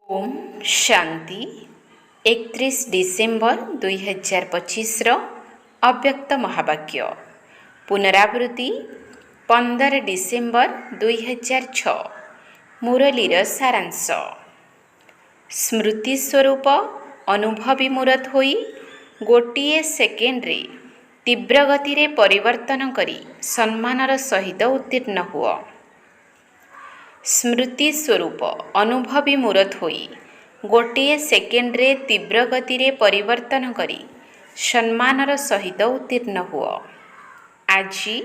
Om Shanti 31 December 2025 अव्यक्त महावाक्य पुनरावृत्ति 15 डिसेम्बर 2006 मुरलीर सारांश स्मृति स्वरूप अनुभवी मूरत होई गोटिए सेकेंड्रे तीव्र गति रे परिवर्तन करी सम्मानर सहित उत्तीर्ण हुआ। स्मृति स्वरूप अनुभवी मूरत होई गोटिए सेकेंड्रे तीव्र गति रे परिवर्तन करी सम्मानर सहित उत्तीर्ण हुआ। आजी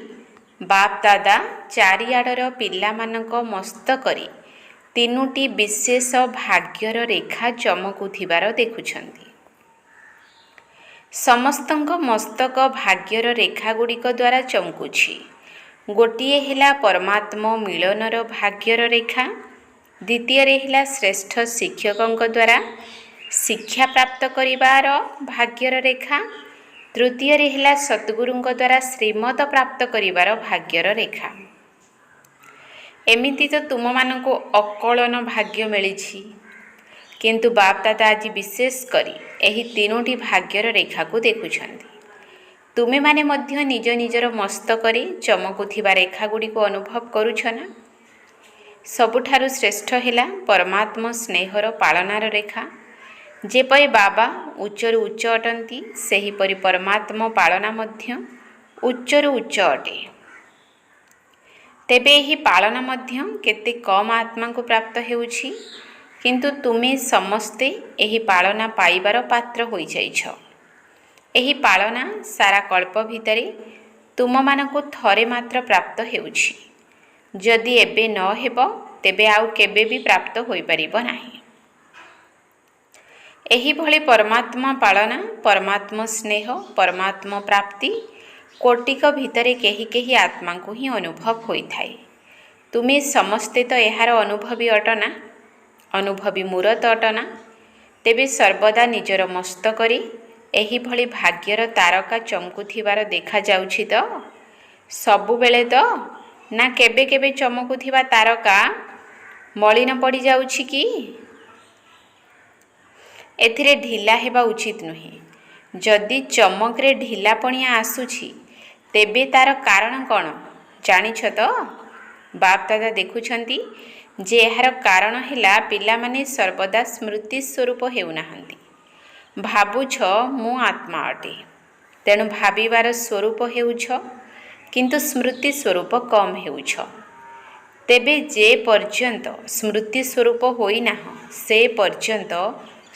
बाप दादा चारिआडर पिलामानक मस्तकरे तीनोटी विशेष भाग्यर रेखा चमकुथिबार देखुछंती। समस्तंक मस्तक भाग्यर रेखा गुड़िक द्वारा चमकुछि। गोटिए हेला परमात्मा मिलनर भाग्यर रेखा, द्वितीय हेला श्रेष्ठ शिक्षकों द्वारा शिक्षा प्राप्त करिबार भाग्यर रेखा, तृतीय हेला सद्गुरुं द्वारा श्रीमत प्राप्त करिबार भाग्यर रेखा। एमिति तो तुम मानको अकलन भाग्य मिलिछि, किंतु बाप दादा आज विशेष करी एही तीनोटी भाग्यर रेखा को देखुछंती। तुमे माने मध्य निज निजर मस्तकरे चमकुथिबा रेखा गुड़ी को अनुभव करुछ ना। सबुठारु श्रेष्ठ हेला परमात्मा स्नेहर पालनार रेखा। जेपरि बाबा उच्चरु उच्च अटंती सेहीपरि परमात्मा पालना मध्य उच्चरु उच्च अटे। तेबे एही पालना मध्य केते कम आत्मा को प्राप्त हेउछि, किंतु तुमे समस्ते एही पालना पाइबार पात्र होई जाइछ। एही पालना सारा कल्प भितरे तुम मानकु थरे मात्र प्राप्त हेउछि। जदि एबे न हेबो तेबे आउ केबे भी प्राप्त होई परिबो नाही। एही भली परमात्मा पालना, परमात्मा स्नेह, परमात्मा प्राप्ति कोटिक भितरे केही केही आत्मा को ही अनुभव होई थाए। तुमे समस्ते तो एहार अनुभवी अटना, अनुभवी मूरत अटना। तेबे सर्वदा निजर मस्तकरे एही भली भाग्यर तारका चमकुथिबार देखा जाउछि तो सबु बेले तो ना केबे केबे चमकुथिबा तारका मलिन पड़ी जाउछि कि? एथिरे ढिला हेबा उचित नुहे। जदि चमकरे ढिलापणिया आसुछि तेबे तार कारण कौन जानिछ तो? बाप दादा देखुछंती जे एहार कारण हेला पिला माने सर्वदा स्मृति स्वरूप हेउनाहंती। भाबुछ मु आत्मा अटे, तेणु भाविबार स्वरूप हेउछ, किंतु स्मृति स्वरूप कम हेउछ। तेबे जे पर्यंत स्मृति स्वरूप होई नाह से पर्यंत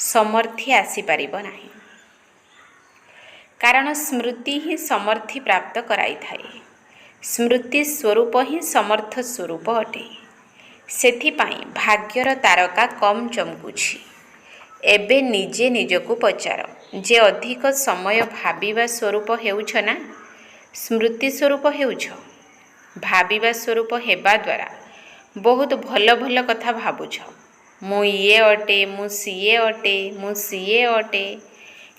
समर्थी आसी पारिबो नाही। कारण स्मृति ही समर्थी प्राप्त कराई थाए। स्मृति स्वरूप ही समर्थ स्वरूप अटे। सेथिपाई भाग्यर तारका कम चमकुछि। एबे निजे निजको पचार जे अधिक समय भाविबा स्वरूप हेउछ ना स्मृति स्वरूप हेउछ। भाविबा स्वरूप हेबा द्वारा बहुत भल भल कथा भाबुछ। मु ये अटे, मु सीए अटे, मु सीए अटे,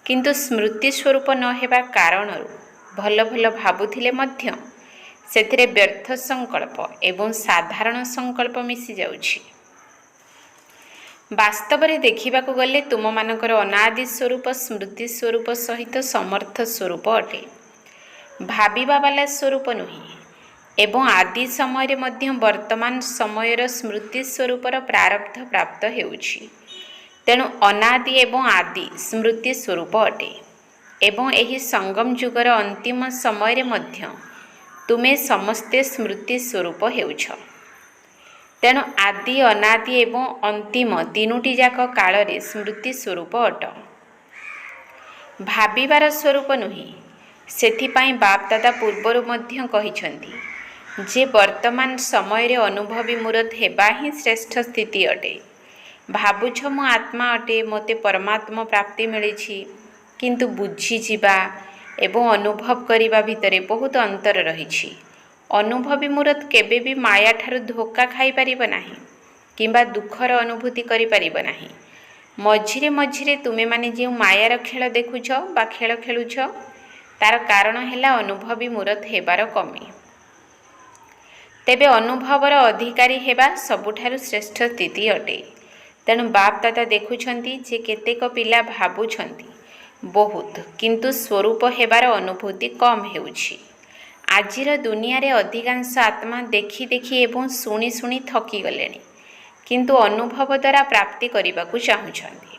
किंतु स्मृति स्वरूप न हेबा कारणरु भल भल भाबुथिले मध्य सेथिरे व्यर्थ संकल्प एवं साधारण संकल्प मिसी जाउछि। वास्तव में देखा गले तुम मानकर अनादि स्वरूप स्मृति स्वरूप सहित समर्थ स्वरूप अटे। भाविबा वाला स्वरूप नुहे। एवं आदि समय मध्य वर्तमान समयर स्मृति स्वरूपर प्रारब्ध प्राप्त हेउछि। तेणु अनादि एवं आदि स्मृति स्वरूप अटे। एवं एही संगम जुगर अंतिम समय मध्य तुमे समस्ते स्मृति स्वरूप हेउछ। तेणु आदि अनादि एवं अंतिम तीनोटी जाक काल स्मृति स्वरूप अट। भाविबार स्वरूप नुहे। सेथिपाई बाप दादा पूर्वर मध्य कहिछंती जे वर्तमान समय अनुभवी मूरत हेबा ही श्रेष्ठ स्थिति अटे। भाबुछ मु आत्मा अटे, मते परमात्मा प्राप्ति मिलिछि, किंतु बुझी जिबा एवं अनुभव करिबा भितरे बहुत अंतर रहिछि। अनुभवी मूरत केबे भी माया ठारू धोखा खाई परिबो नाही किंबा दुखर अनुभूति करि परिबो नाही। मझिरे मझिरे तुमे माने जे मायार खेल देखुछ बा खेल खेलुछ तार कारण हेला अनुभवी मूरत हेबार कमी। तेबे अनुभवर अधिकारी हेबा सबुठारु श्रेष्ठ स्थिति अटे। तेणु बाप दादा देखुछंती जे केतेक पिला भाबुछंती बहुत किंतु स्वरूप हेबार अनुभूति कम हेउछि। आजिर दुनिया रे अधिकांश आत्मा देखि देखि एवं शुणी शुणी थकी गलेनी किंतु अनुभव द्वारा प्राप्ति करने चाहूँगी।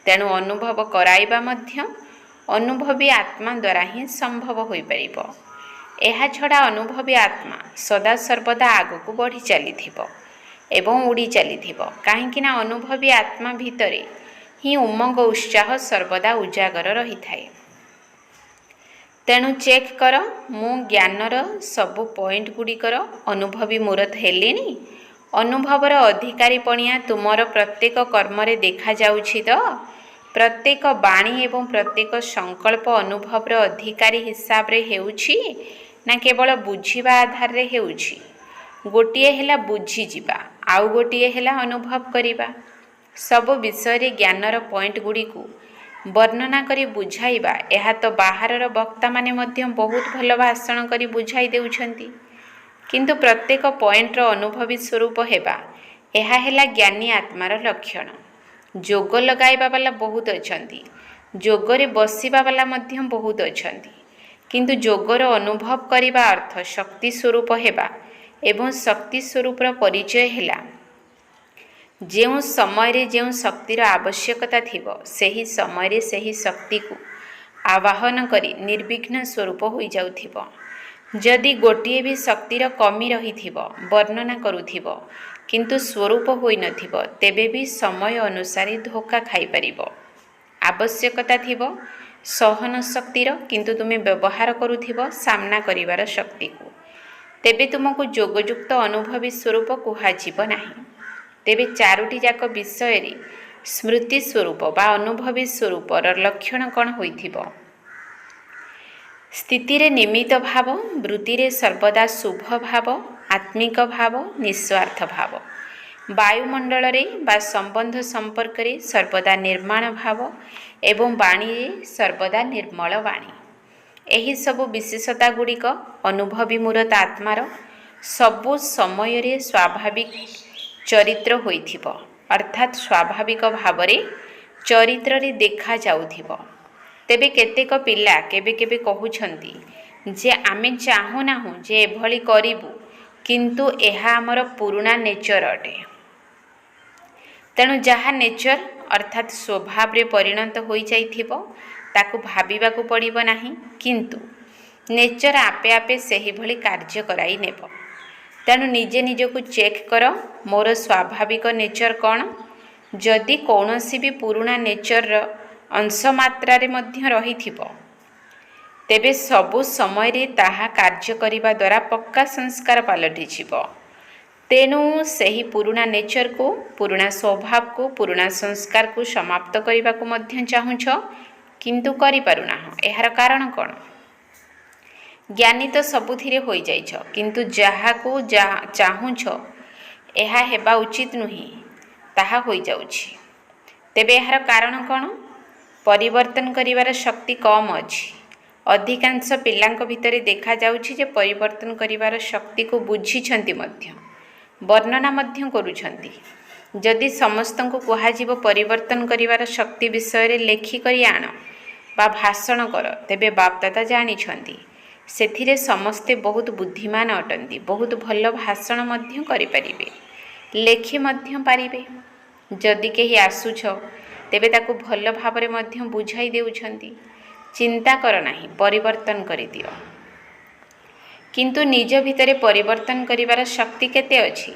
तेणु अनुभव कराइबा मध्य अनुभवी आत्मा द्वारा ही संभव हो पारिबो। एहा छड़ा अनुभवी आत्मा सदा सर्वदा आगक बढ़ी चलीथिबो एवं उड़ी चलीथिबो, काहेकि अनुभवी आत्मा भितरे ही उमंग उत्साह सर्वदा उजागर रही थाए। तेणु चेक कर मु ज्ञानर सबु पॉइंट गुड़िकर अनुभवी मूरत हेलिनी। अनुभवर अधिकारी पणिया तुमर प्रत्येक कर्म देखा जाउछि तो प्रत्येक बाणी एवं प्रत्येक संकल्प अनुभवर अधिकारी हिसाब रे हेउछि ना केवल बुझिबा आधार रे हेउछि। गोटिए हेला बुझी जिबा आउ गोटिए हेला अनुभव करिबा। सब विषय रे ज्ञानर पॉइंट गुडी को वर्णना करी बुझाइबा एहा तो बाहरर वक्ता माने मध्य बहुत भल भाषण करी बुझाई देउछंती, किंतु प्रत्येक पॉइंट रो अनुभवी स्वरूप हेबा एहा हेला ज्ञानी आत्मार लक्षण। जोग लगाइबा वाला बहुत अछंती, जोगरे बसिबा वाला मध्य बहुत अछंती, किंतु जोगर अनुभव करिबा अर्थ शक्ति स्वरूप हेबा एवं शक्ति स्वरूपर परिचय हेला जेउ समय रे जेउ शक्तिर आवश्यकता थिबो सेही समय रे सेही शक्ति को आवाहन करी निर्विघ्न स्वरूप होई जाउथिबो। जदि गोटिए भी शक्तिर कमी रही थिबो वर्णना करुथिबो किंतु स्वरूप होई नथिबो तेबे भी समय अनुसार धोखा खाई परिबो। आवश्यकता थिबो सहन शक्तिर किंतु तुमे व्यवहार करुथिबो सामना करिवार शक्ति को, तेबे तुमको जोगयुक्त अनुभवी स्वरूप कुहाजिबो नाही। तेबे चारोटी जाक विषय रे स्मृति स्वरूप बा अनुभवी स्वरूपर लक्षण कौन होइथिबो? स्थिति रे निमित्त भाव, वृत्ति रे सर्वदा शुभ भाव, आत्मिक भाव, निस्वार्थ भाव, वायुमंडल रे बा संबंध संपर्क रे सर्वदा निर्माण भाव एवं वाणी रे सर्वदा निर्मल वाणी। एही सबु विशेषता गुड़िक अनुभवी मूरत आत्मार सबु समय रे स्वाभाविक चरित्र होइथिबो, अर्थात स्वाभाविक भावरे चरित्र रे देखा जाउथिबो। तेबे केतेक पिला केबे केबे कहउछंती जे आमे चाहू नाहु जे एभली करिबु किंतु एहा हमर पुराना नेचर अटे। तेणु जहा नेचर अर्थात स्वभाव रे परिणत होई जाइथिबो ताकू भाबिबाकू पड़िबो नाही, किंतु नेचर आपे आपे सेही भली कार्य कराई नेबो। तेणु निजे निजको चेक कर मोर स्वाभाविक नेचर कौन। जदि कौनसी भी पुराना नेचर अंश मात्रा रे मध्य रही थिबो तेबे सबु समय रे ताहा कार्य करिबा द्वारा पक्का संस्कार पलटि छिबो। तेणु सेही पुराना नेचर को पुराना स्वभाव को पुराना संस्कार को समाप्त करिबा को मध्य चाहूछ किंतु करि पारुना। एहार कारण कौन? ज्ञानी तो सबुथिरे होई जाइछ किंतु जहा को चाहूछ एहा हेबा उचित नुही ताहा होई जाउछि। तेबे एहार कारण कौन? परिवर्तन करिवार शक्ति कम अछि। अधिकांश पिलांक भितरे देखा जाउछि जे परिवर्तन करिवार शक्ति को बुझिछंती मध्य वर्णना मध्य करूछंती। जदि समस्तंको कुहाजिबो परिवर्तन करिवार शक्ति विषय रे लेखि करी आण बा भाषण कर तेबे बाप दादा जानिछंती सेथिरे समस्ते बहुत बुद्धिमान अटंती, बहुत भल भाषण मध्य करि परिबे, लेखि मध्य पारिबे। जदि केही आसुछ तेबे ताकू भल भाबरे मध्य बुझाई देउछंती, चिंता कर नाही परिवर्तन करि दियो। किंतु निज भितरे परिवर्तन करिवार शक्ति केते अछि?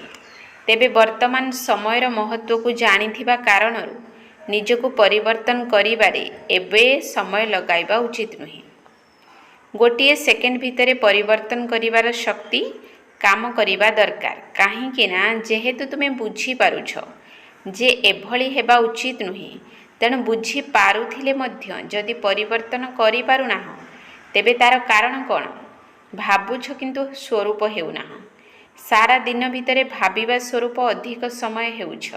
तेबे वर्तमान समयर महत्व को जानिथिबा कारणरु निजको परिवर्तन करिबारे एबे समय लगाइबा उचित नुहे। गोटिए सेकेंड भितरे परिवर्तन करिवार शक्ति काम करिबा दरकार, काहेकि ना जेहेतु तुमे बुझी पारुछ जे एभली हेबा उचित नुहे, तेणु बुझी पारुथिले मध्य जदि परिवर्तन करि पारुना तेबे तार कारण कौन? भाबुछ किंतु स्वरूप हेउना। सारा दिन भितरे भाबिबा स्वरूप अधिक समय हेउछ,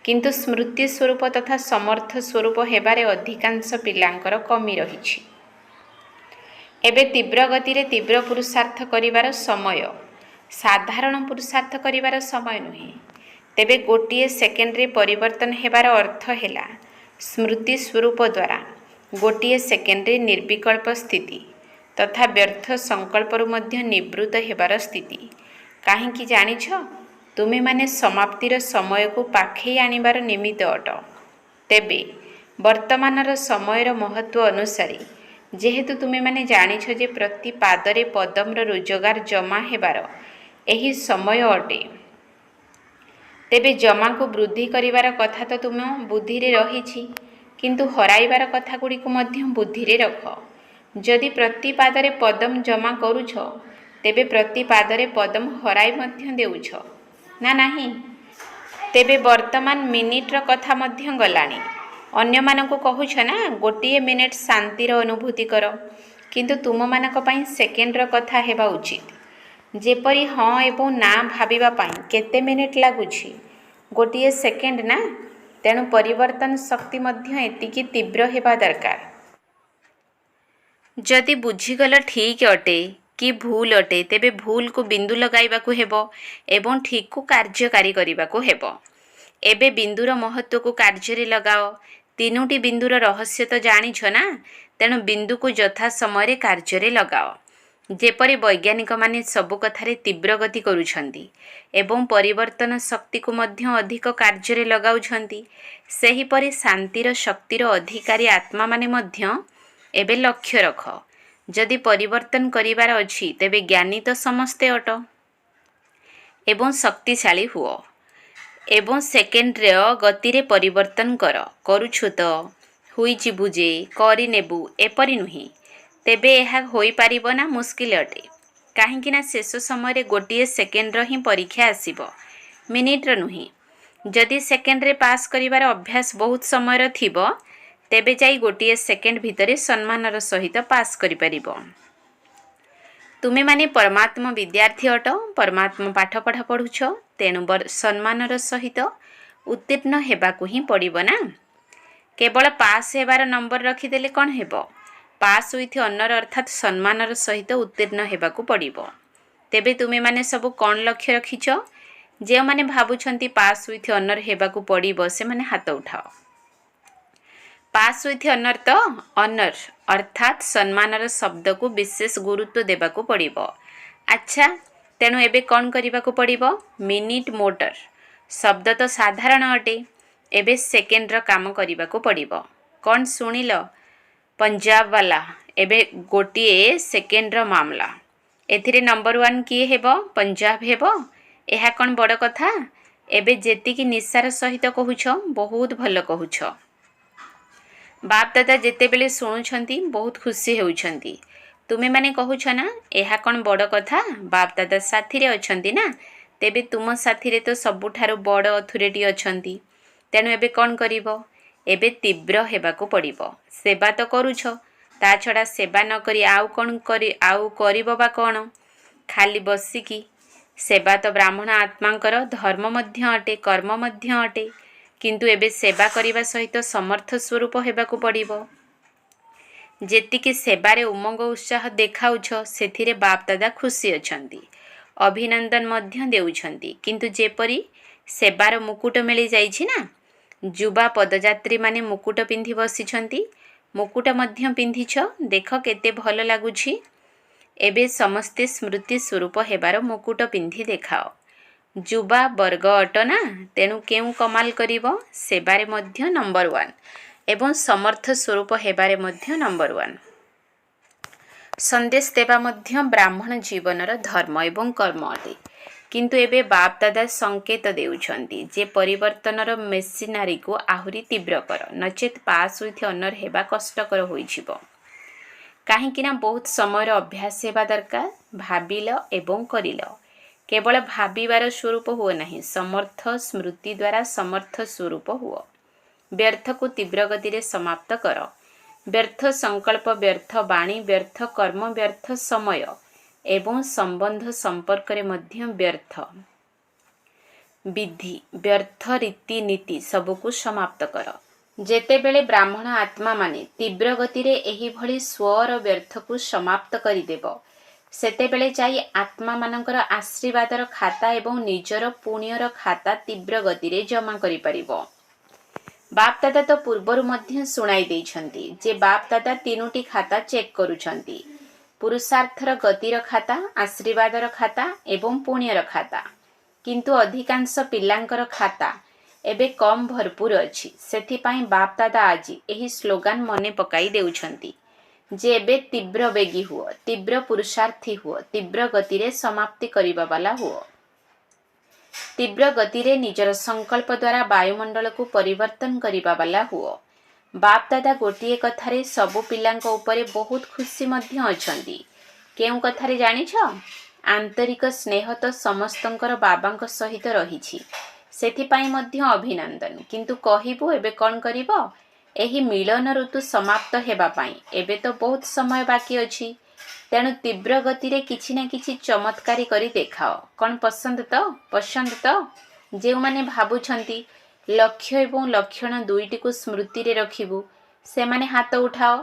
किंतु स्मृति स्वरूप तथा समर्थ स्वरूप हेबारे अधिकांश पिलांकर कमी रहिछि। एबे तीव्र गति रे तीव्र पुरुषार्थ करिवार समय साधारण पुरुषार्थ करिवार समय नुहे। तेबे गोटे सेकेंड्रे परिवर्तन हेबार अर्थ है स्मृति स्वरूप द्वारा गोटे सेकेंड्रे निर्विकल्प स्थिति तथा व्यर्थ संकल्परू मध्य निवृत्त हेबार स्थिति। काहींकि जानिछ तुमे माने समाप्तिर समय को पाखे आनिबार निमित्त अट। तेबे वर्तमानर समयर महत्व अनुसारी जेहेतु तुमे माने जानिछ जे प्रति पादरे पदमर रोजगार जमा हेबार एही समय अटे, तेबे जमा को वृद्धि करिवार कथा तो तुम बुद्धि रे रहिछि, किंतु हराइबार कथा गुड़ी को मध्य बुद्धि रे रख। जदि प्रति पादरे पदम जमा करूछ तेबे प्रति पादरे पदम हराई मध्य देउछ ना नहीं। तेबे वर्तमान मिनिट र कथा मध्य गलानी। अन्य मानक कहूछ ना गोटे मिनिट शांतिर अनुभूति कर, किंतु तुम मानक पई सेकेंड र कथा हेबा उचित। जेपरी हाँ एवं ना भाविबा पाई केते मिनिट लागुछि गोटे सेकेंड ना, तेणु परिवर्तन शक्ति मध्य एतिकी तीव्र हेबा दरकार। जदि बुझीगल ठीक अटे कि भूल अटे तेबे भूल को बिंदु लगाइबाकू हेबो एवं ठीक को कार्यकारी करिबाकू हेबो। एबे बिंदुर महत्व को कार्य लगाओ। तीनोटी बिंदुर रहस्य तो जानिछ ना, तेणु बिंदु को यथा समय कार्य लगाओ। जेपरि वैज्ञानिक माने सबु कथारे तीव्र गति करुछंती एवं परिवर्तन शक्ति को मध्य अधिक कार्य लगाउछंती, सेहीपरि शांतिर शक्तिर अधिकारी आत्मा माने मध्य एबे लक्ष्य रख। जदि परिवर्तन करिवार अछि तेबे ज्ञानी तो समस्ते अट एवं शक्तिशाली हुओ एवं सेकेंड रे गति रे परिवर्तन करुछु तो हुई बुझे करि नेबु एपरि नुही, तेबे यह होई पारिबो ना मुस्किल अटे। काहींकि ना शेष समय रे गोटे सेकेंड रो ही परीक्षा आसीबो, मिनिट रो नुही। जदि सेकेंड रे पास करिवार अभ्यास बहुत समय रो थिबो तेबे जाई गोटे सेकेंड भितरे सम्मानर सहित पास करि परिबो। तुमे माने परमात्मा विद्यार्थी अट, परमात्मा पाठ पढ़ा पढ़ुछ, तेणु सम्मानर सहित उत्तीर्ण हेबाकू ही पड़िबो ना। केवल पास हेबार नंबर रखिदेले कौन हेबो? पास विथ ऑनर अर्थात सम्मानर सहित उत्तीर्ण हेबाकू पड़िबो। तेबे तुमे माने सब कौन लक्ष्य रखिछ? जे माने भाबुछंती पास विथ ऑनर हेबाकू पड़िबो से माने हाथ उठाओ। पास विथ ऑनर तो ऑनर अर्थात सम्मानर शब्द को विशेष गुरुत्व देबाकू पड़िबो। अच्छा, तेणु एबे कौन करिबाकू पड़िबो? मिनिट मोटर शब्द तो साधारण अटे, एबे सेकेंड रो काम करिबाकू पड़िबो। कौन सुनिल? पंजाब वाला एबे गोटे सेकेंड रो मामला। एथिरे नंबर 1 किए हेबो? पंजाब हेबो। एहा कौन बड़ कथा? एबे जेतिकी निसार सहित कहूछ बहुत भल कहूछ। बाप दादा जेते बेले सुनुछंती बहुत खुशी हेउछंती। तुमे माने कहूछ ना एहा कौन बड़ कथा? बाप दादा साथी रे अछंती ना, तेबे तुम साथी रे तो सबुठारो बड़ अथॉरिटी अछंती। तेणु एबे कौन करिवो? एबे तीव्र हेबाकू पड़िबो। सेवा तो करूछ, ता छड़ा सेवा न करी आउ कौन करी आउ करिवो बा कौन? खाली बसिकी। सेवा तो ब्राह्मण आत्मांकर धर्म मध्य अटे, कर्म मध्य अटे, किंतु एबे सेवा करिबा सहित समर्थ स्वरूप हेबाकू पड़िबो। जेतिकी सेवारे उमंग उत्साह देखाउछ सेथिरे बाप दादा खुशी अछंती, अभिनंदन मध्य देउछंती। किंतु जेपरी सेवार मुकुट मिली जाइछि ना, जुबा पदयात्री माने मुकुट पिंधि बसिछंती, मुकुट मध्य पिंधिछ, देख केते भल लागुछि। एबे समस्ते स्मृति स्वरूप हेबार मुकुट पिंधि देखाओ। जुबा वर्ग अट ना, तेणु केउ कमाल करिवो? सेवारे मध्य नंबर 1 एवं समर्थ स्वरूप हेबारे मध्य नंबर 1। संदेश देवा मध्य ब्राह्मण जीवनर धर्म एवं कर्म अटे, किंतु एबे बाप दादा संकेत देउछंती जे परिवर्तनर मेसिनारी को आहुरी तीव्र कर, नचेत पास विथ ऑनर हेबा कष्टकर होइछिबो। काहींकि ना बहुत समय अभ्यास हेबा दरकार। भाबिल एवं करिल। केवल भाबिबार स्वरूप हुओ नहीं, समर्थ स्मृति द्वारा समर्थ स्वरूप हुओ। व्यर्थ को तीव्र गति रे समाप्त कर। व्यर्थ संकल्प, व्यर्थ वाणी, व्यर्थ कर्म, व्यर्थ समय एवं संबंध संपर्क रे मध्य व्यर्थ विधि, व्यर्थ रीति नीति सबको समाप्त कर। जेतेबेले ब्राह्मण आत्मा माने तीव्र गति रे एही भली स्वर व्यर्थ को समाप्त करिदेब, ସେତେବେଳେ ଯାଇ ଆତ୍ମା ମାନଙ୍କର ଆଶୀର୍ବାଦର ଖାତା ଏବଂ ନିଜର ପୁଣ୍ୟର ଖାତା ତୀବ୍ର ଗତିରେ ଜମା କରିପାରିବ। ବାପ୍ ଦାଦା ତ ପୂର୍ବରୁ ମଧ୍ୟ ଶୁଣାଇ ଦେଇଛନ୍ତି ଯେ ବାପ୍ ଦାଦା 3ଟି ଖାତା ଚେକ୍ କରୁଛନ୍ତି, ପୁରୁଷାର୍ଥର ଗତିର ଖାତା, ଆଶୀର୍ବାଦର ଖାତା ଏବଂ ପୁଣ୍ୟର ଖାତା। କିନ୍ତୁ ଅଧିକାଂଶ ପିଲାଙ୍କର ଖାତା ଏବେ କମ୍ ଭରପୁର ଅଛି। ସେଥିପାଇଁ ବାପ୍ ଦାଦା ଆଜି ଏହି ସ୍ଲୋଗାନ ମନେ ପକାଇ ଦେଉଛନ୍ତି ଯେ ଏବେ ତୀବ୍ର ବେଗୀ ହୁଅ, ତୀବ୍ର ପୁରୁଷାର୍ଥୀ ହୁଅ, ତୀବ୍ର ଗତିରେ ସମାପ୍ତି କରିବା ବାଲା ହୁଅ। ତୀବ୍ର ଗତିରେ ନିଜର ସଂକଳ୍ପ ଦ୍ୱାରା ବାୟୁମଣ୍ଡଳକୁ ପରିବର୍ତ୍ତନ କରିବା ବାଲା ହୁଅ। ବାପ୍ ଦାଦା ଗୋଟିଏ କଥାରେ ସବୁ ପିଲାଙ୍କ ଉପରେ ବହୁତ ଖୁସି ମଧ୍ୟ ଅଛନ୍ତି। କେଉଁ କଥାରେ ଜାଣିଛ? ଆନ୍ତରିକ ସ୍ନେହ ତ ସମସ୍ତଙ୍କର ବାବାଙ୍କ ସହିତ ରହିଛି, ସେଥିପାଇଁ ମଧ୍ୟ ଅଭିନନ୍ଦନ। କିନ୍ତୁ କହିବୁ ଏବେ କ'ଣ କରିବ? ଏହି ମିଳନ ଋତୁ ସମାପ୍ତ ହେବା ପାଇଁ ଏବେ ତ ବହୁତ ସମୟ ବାକି ଅଛି। ତେଣୁ ତୀବ୍ର ଗତିରେ କିଛି ନା କିଛି ଚମତ୍କାରୀ କରି ଦେଖାଅ। କ'ଣ ପସନ୍ଦ ତ? ପସନ୍ଦ ତ? ଯେଉଁମାନେ ଭାବୁଛନ୍ତି ଲକ୍ଷ୍ୟ ଏବଂ ଲକ୍ଷଣ ଦୁଇଟିକୁ ସ୍ମୃତିରେ ରଖିବୁ, ସେମାନେ ହାତ ଉଠାଅ।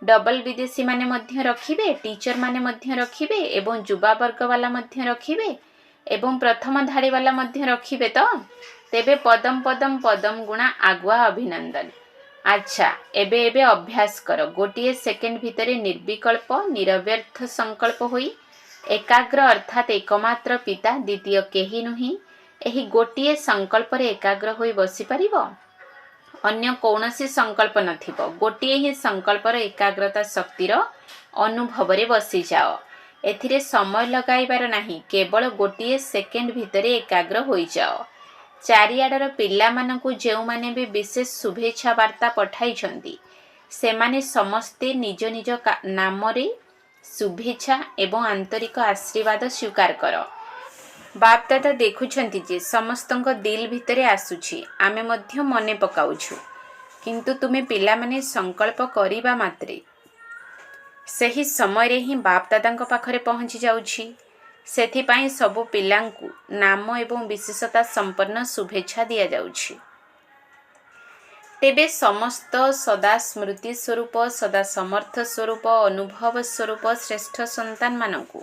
ଡବଲ ବିଦେଶୀମାନେ ମଧ୍ୟ ରଖିବେ, ଟିଚରମାନେ ମଧ୍ୟ ରଖିବେ ଏବଂ ଯୁବାବର୍ଗବାଲା ମଧ୍ୟ ରଖିବେ ଏବଂ ପ୍ରଥମ ଧାଡ଼ିବାଲା ମଧ୍ୟ ରଖିବେ ତ? ତେବେ ପଦମ ପଦମ ପଦମ ଗୁଣା ଆଗୁଆ ଅଭିନନ୍ଦନ। ଆଚ୍ଛା, ଏବେ ଅଭ୍ୟାସ କର। ଗୋଟିଏ ସେକେଣ୍ଡ ଭିତରେ ନିର୍ବିକଳ୍ପ ନିରବ୍ୟର୍ଥ ସଂକଳ୍ପ ହୋଇ ଏକାଗ୍ର ଅର୍ଥାତ୍ ଏକମାତ୍ର ପିତା ଦ୍ୱିତୀୟ କେହି ନୁହେଁ, ଏହି ଗୋଟିଏ ସଂକଳ୍ପରେ ଏକାଗ୍ର ହୋଇ ବସିପାରିବ। ଅନ୍ୟ କୌଣସି ସଂକଳ୍ପ ନଥିବ, ଗୋଟିଏ ହିଁ ସଂକଳ୍ପର ଏକାଗ୍ରତା ଶକ୍ତିର ଅନୁଭବରେ ବସିଯାଅ। ଏଥିରେ ସମୟ ଲଗାଇବାର ନାହିଁ, କେବଳ ଗୋଟିଏ ସେକେଣ୍ଡ ଭିତରେ ଏକାଗ୍ର ହୋଇଯାଅ। ଚାରିଆଡ଼ର ପିଲାମାନଙ୍କୁ ଯେଉଁମାନେ ବି ବିଶେଷ ଶୁଭେଚ୍ଛା ବାର୍ତ୍ତା ପଠାଇଛନ୍ତି, ସେମାନେ ସମସ୍ତେ ନିଜ ନିଜ ନାମରେ ଶୁଭେଚ୍ଛା ଏବଂ ଆନ୍ତରିକ ଆଶୀର୍ବାଦ ସ୍ୱୀକାର କର। ବାପ୍ ଦାଦା ଦେଖୁଛନ୍ତି ଯେ ସମସ୍ତଙ୍କ ଦିଲ୍ ଭିତରେ ଆସୁଛି, ଆମେ ମଧ୍ୟ ମନେ ପକାଉଛୁ। କିନ୍ତୁ ତୁମେ ପିଲାମାନେ ସଂକଳ୍ପ କରିବା ମାତ୍ରେ ସେହି ସମୟରେ ହିଁ ବାପ୍ ଦାଦାଙ୍କ ପାଖରେ ପହଞ୍ଚି ଯାଉଛି। ସେଥିପାଇଁ ସବୁ ପିଲାଙ୍କୁ ନାମ ଏବଂ ବିଶେଷତା ସମ୍ପନ୍ନ ଶୁଭେଚ୍ଛା ଦିଆଯାଉଛି। ତେବେ ସମସ୍ତ ସଦା ସ୍ମୃତି ସ୍ୱରୂପ, ସଦା ସମର୍ଥ ସ୍ୱରୂପ, ଅନୁଭବ ସ୍ୱରୂପ ଶ୍ରେଷ୍ଠ ସନ୍ତାନମାନଙ୍କୁ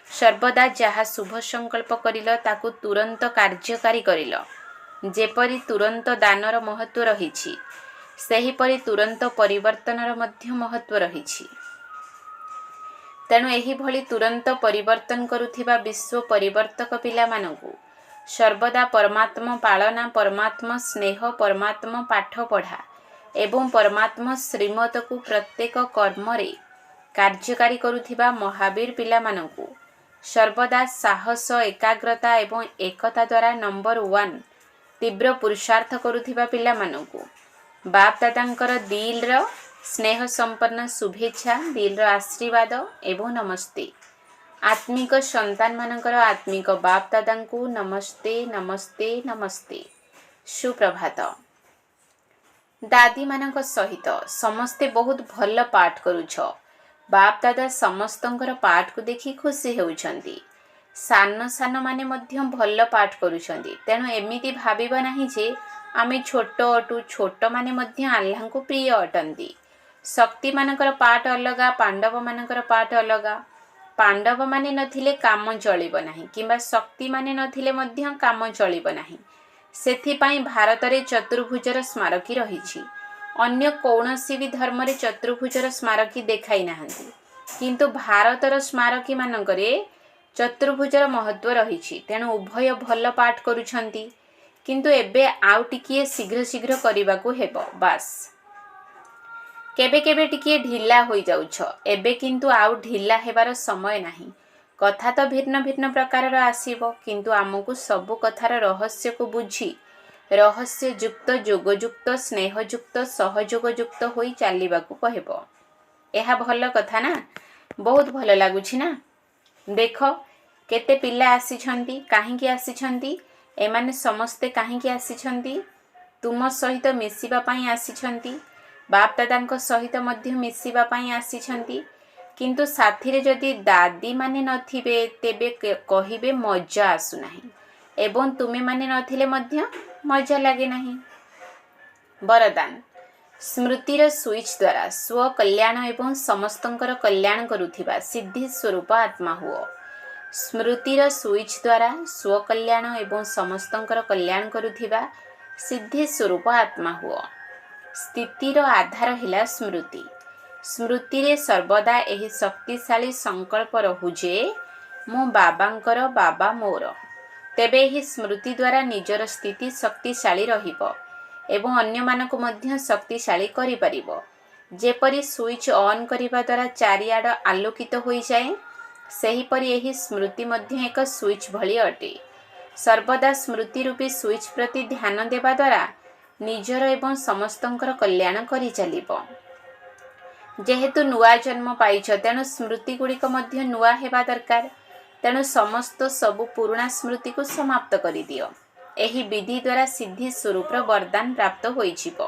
ସର୍ବଦା ଯାହା ଶୁଭ ସଂକଳ୍ପ କରିଲ ତାକୁ ତୁରନ୍ତ କାର୍ଯ୍ୟକାରୀ କରିଲ। ଯେପରି ତୁରନ୍ତ ଦାନର ମହତ୍ତ୍ୱ ରହିଛି, ସେହିପରି ତୁରନ୍ତ ପରିବର୍ତ୍ତନର ମଧ୍ୟ ମହତ୍ତ୍ୱ ରହିଛି। ତେଣୁ ଏହିଭଳି ତୁରନ୍ତ ପରିବର୍ତ୍ତନ କରୁଥିବା ବିଶ୍ୱ ପରିବର୍ତ୍ତକ ପିଲାମାନଙ୍କୁ ସର୍ବଦା ପରମାତ୍ମ ପାଳନା, ପରମାତ୍ମ ସ୍ନେହ, ପରମାତ୍ମ ପାଠ ପଢ଼ା ଏବଂ ପରମାତ୍ମ ଶ୍ରୀମତକୁ ପ୍ରତ୍ୟେକ କର୍ମରେ କାର୍ଯ୍ୟକାରୀ କରୁଥିବା ମହାବୀର ପିଲାମାନଙ୍କୁ ସର୍ବଦା ସାହସ, ଏକାଗ୍ରତା ଏବଂ ଏକତା ଦ୍ୱାରା ନମ୍ବର 1 ତୀବ୍ର ପୁରୁଷାର୍ଥ କରୁଥିବା ପିଲାମାନଙ୍କୁ ବାପ୍ ଦାଦାଙ୍କର ଦିଲ୍ର ସ୍ନେହ ସମ୍ପନ୍ନ ଶୁଭେଚ୍ଛା, ଦିଲ୍ର ଆଶୀର୍ବାଦ ଏବଂ ନମସ୍ତେ। ଆତ୍ମିକ ସନ୍ତାନମାନଙ୍କର ଆତ୍ମିକ ବାପ୍ ଦାଦାଙ୍କୁ ନମସ୍ତେ, ନମସ୍ତେ, ନମସ୍ତେ। ସୁପ୍ରଭାତ। ଦାଦୀମାନଙ୍କ ସହିତ ସମସ୍ତେ ବହୁତ ଭଲ ପାଠ କରୁଛ। ବାପ୍ ଦାଦା ସମସ୍ତଙ୍କର ପାଠକୁ ଦେଖି ଖୁସି ହେଉଛନ୍ତି। ସାନ ସାନମାନେ ମଧ୍ୟ ଭଲ ପାଠ କରୁଛନ୍ତି। ତେଣୁ ଏମିତି ଭାବିବ ନାହିଁ ଯେ ଆମେ ଛୋଟ ଅଟୁ, ଛୋଟମାନେ ମଧ୍ୟ ଆଲ୍ଲାହଙ୍କୁ ପ୍ରିୟ ଅଟନ୍ତି। ଶକ୍ତିମାନଙ୍କର ପାଠ ଅଲଗା, ପାଣ୍ଡବମାନଙ୍କର ପାଠ ଅଲଗା। ପାଣ୍ଡବମାନେ ନଥିଲେ କାମ ଚଳିବ ନାହିଁ କିମ୍ବା ଶକ୍ତିମାନେ ନଥିଲେ ମଧ୍ୟ କାମ ଚଳିବ ନାହିଁ। ସେଥିପାଇଁ ଭାରତରେ ଚତୁର୍ଭୁଜର ସ୍ମାରକୀ ରହିଛି। ଅନ୍ୟ କୌଣସି ବି ଧର୍ମରେ ଚତୁର୍ଭୁଜର ସ୍ମାରକୀ ଦେଖାଇ ନାହାନ୍ତି, କିନ୍ତୁ ଭାରତର ସ୍ମାରକୀମାନଙ୍କରେ ଚତୁର୍ଭୁଜର ମହତ୍ତ୍ୱ ରହିଛି। ତେଣୁ ଉଭୟ ଭଲ ପାଠ କରୁଛନ୍ତି, କିନ୍ତୁ ଏବେ ଆଉ ଟିକିଏ ଶୀଘ୍ର ଶୀଘ୍ର କରିବାକୁ ହେବ। ବାସ୍, କେବେ କେବେ ଟିକିଏ ଢିଲା ହୋଇଯାଉଛ, ଏବେ କିନ୍ତୁ ଆଉ ଢିଲା ହେବାର ସମୟ ନାହିଁ। କଥା ତ ଭିନ୍ନ ଭିନ୍ନ ପ୍ରକାରର ଆସିବ, କିନ୍ତୁ ଆମକୁ ସବୁ କଥାର ରହସ୍ୟକୁ ବୁଝି ରହସ୍ୟଯୁକ୍ତ, ଯୋଗଯୁକ୍ତ, ସ୍ନେହଯୁକ୍ତ, ସହଯୋଗଯୁକ୍ତ ହୋଇ ଚାଲିବାକୁ ହେବ। ଏହା ଭଲ କଥା ନା? ବହୁତ ଭଲ ଲାଗୁଛି ନା? ଦେଖ କେତେ ପିଲା ଆସିଛନ୍ତି। କାହିଁକି ଆସିଛନ୍ତି? ଏମାନେ ସମସ୍ତେ କାହିଁକି ଆସିଛନ୍ତି? ତୁମ ସହିତ ମିଶିବା ପାଇଁ ଆସିଛନ୍ତି। ବାପ୍ ଦାଦାଙ୍କ ସହିତ ମଧ୍ୟ ମିଶିବା ପାଇଁ ଆସିଛନ୍ତି। କିନ୍ତୁ ସାଥିରେ ଯଦି ଦାଦୀମାନେ ନଥିବେ ତେବେ କହିବେ ମଜା ଆସୁନାହିଁ ଏବଂ ତୁମେମାନେ ନଥିଲେ ମଧ୍ୟ ମଜା ଲାଗେ ନାହିଁ। ବରଦାନ, ସ୍ମୃତିର ସୁଇଚ୍ ଦ୍ୱାରା ସ୍ୱ କଲ୍ୟାଣ ଏବଂ ସମସ୍ତଙ୍କର କଲ୍ୟାଣ କରୁଥିବା ସିଦ୍ଧି ସ୍ୱରୂପ ଆତ୍ମା ହୁଅ। ସ୍ମୃତିର ସୁଇଚ୍ ଦ୍ୱାରା ସ୍ୱ କଲ୍ୟାଣ ଏବଂ ସମସ୍ତଙ୍କର କଲ୍ୟାଣ କରୁଥିବା ସିଦ୍ଧି ସ୍ୱରୂପ ଆତ୍ମା ହୁଅ। ସ୍ଥିତିର ଆଧାର ହେଲା ସ୍ମୃତି। ସ୍ମୃତିରେ ସର୍ବଦା ଏହି ଶକ୍ତିଶାଳୀ ସଂକଳ୍ପ ରହୁ ଯେ ମୁଁ ବାବାଙ୍କର, ବାବା ମୋର। ତେବେ ଏହି ସ୍ମୃତି ଦ୍ୱାରା ନିଜର ସ୍ଥିତି ଶକ୍ତିଶାଳୀ ରହିବ ଏବଂ ଅନ୍ୟମାନଙ୍କୁ ମଧ୍ୟ ଶକ୍ତିଶାଳୀ କରିପାରିବ। ଯେପରି ସୁଇଚ୍ ଅନ୍ କରିବା ଦ୍ୱାରା ଚାରିଆଡ଼ ଆଲୋକିତ ହୋଇଯାଏ, ସେହିପରି ଏହି ସ୍ମୃତି ମଧ୍ୟ ଏକ ସୁଇଚ୍ ଭଳି ଅଟେ। ସର୍ବଦା ସ୍ମୃତି ରୂପୀ ସୁଇଚ୍ ପ୍ରତି ଧ୍ୟାନ ଦେବା ଦ୍ୱାରା ନିଜର ଏବଂ ସମସ୍ତଙ୍କର କଲ୍ୟାଣ କରିଚାଲିବ। ଯେହେତୁ ନୂଆ ଜନ୍ମ ପାଇଛ, ତେଣୁ ସ୍ମୃତିଗୁଡ଼ିକ ମଧ୍ୟ ନୂଆ ହେବା ଦରକାର। ତେଣୁ ସମସ୍ତ ସବୁ ପୁରୁଣା ସ୍ମୃତିକୁ ସମାପ୍ତ କରିଦିଅ। ଏହି ବିଧି ଦ୍ୱାରା ସିଦ୍ଧି ସ୍ୱରୂପର ବରଦାନ ପ୍ରାପ୍ତ ହୋଇଯିବ।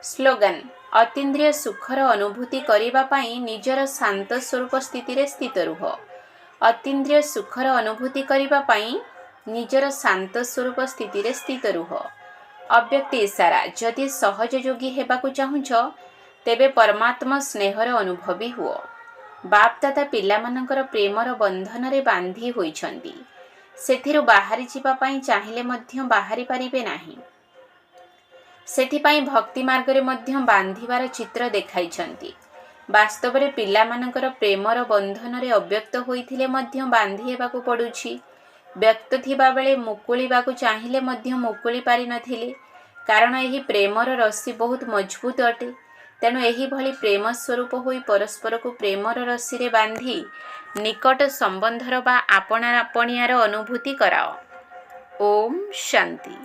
ସ୍ଲୋଗାନ: ଅତୀନ୍ଦ୍ରିୟ ସୁଖର ଅନୁଭୂତି କରିବା ପାଇଁ ନିଜର ଶାନ୍ତ ସ୍ୱରୂପ ସ୍ଥିତିରେ ସ୍ଥିତ ରୁହ। ଅତୀନ୍ଦ୍ରିୟ ସୁଖର ଅନୁଭୂତି କରିବା ପାଇଁ ନିଜର ଶାନ୍ତ ସ୍ୱରୂପ ସ୍ଥିତିରେ ସ୍ଥିତ ରୁହ। ଅବ୍ୟକ୍ତ ଇଶାରା: ଯଦି ସହଜ ଯୋଗୀ ହେବାକୁ ଚାହୁଁଛ, ତେବେ ପରମାତ୍ମା ସ୍ନେହର ଅନୁଭବୀ ହୁଅ। ବାପ୍ ଦାଦା ପିଲାମାନଙ୍କର ପ୍ରେମର ବନ୍ଧନରେ ବାନ୍ଧି ହୋଇଛନ୍ତି। ସେଥିରୁ ବାହାରି ଯିବା ପାଇଁ ଚାହିଁଲେ ମଧ୍ୟ ବାହାରି ପାରିବେ ନାହିଁ। ସେଥିପାଇଁ ଭକ୍ତି ମାର୍ଗରେ ମଧ୍ୟ ବାନ୍ଧିବାର ଚିତ୍ର ଦେଖାଇଛନ୍ତି। ବାସ୍ତବରେ ପିଲାମାନଙ୍କର ପ୍ରେମର ବନ୍ଧନରେ ଅବ୍ୟକ୍ତ ହୋଇଥିଲେ ମଧ୍ୟ ବାନ୍ଧି ହେବାକୁ ପଡ଼ୁଛି। ବ୍ୟକ୍ତ ଥିବାବେଳେ ମୁକୁଳିବାକୁ ଚାହିଁଲେ ମଧ୍ୟ ମୁକୁଳି ପାରିନଥିଲେ, କାରଣ ଏହି ପ୍ରେମର ରଶି ବହୁତ ମଜବୁତ ଅଟେ। ତେଣୁ ଏହିଭଳି ପ୍ରେମ ସ୍ୱରୂପ ହୋଇ ପରସ୍ପରକୁ ପ୍ରେମର ରଶିରେ ବାନ୍ଧି ନିକଟ ସମ୍ବନ୍ଧର ବା ଆପଣାପଣିଆର ଅନୁଭୂତି କରାଅ। ଓମ୍ ଶାନ୍ତି।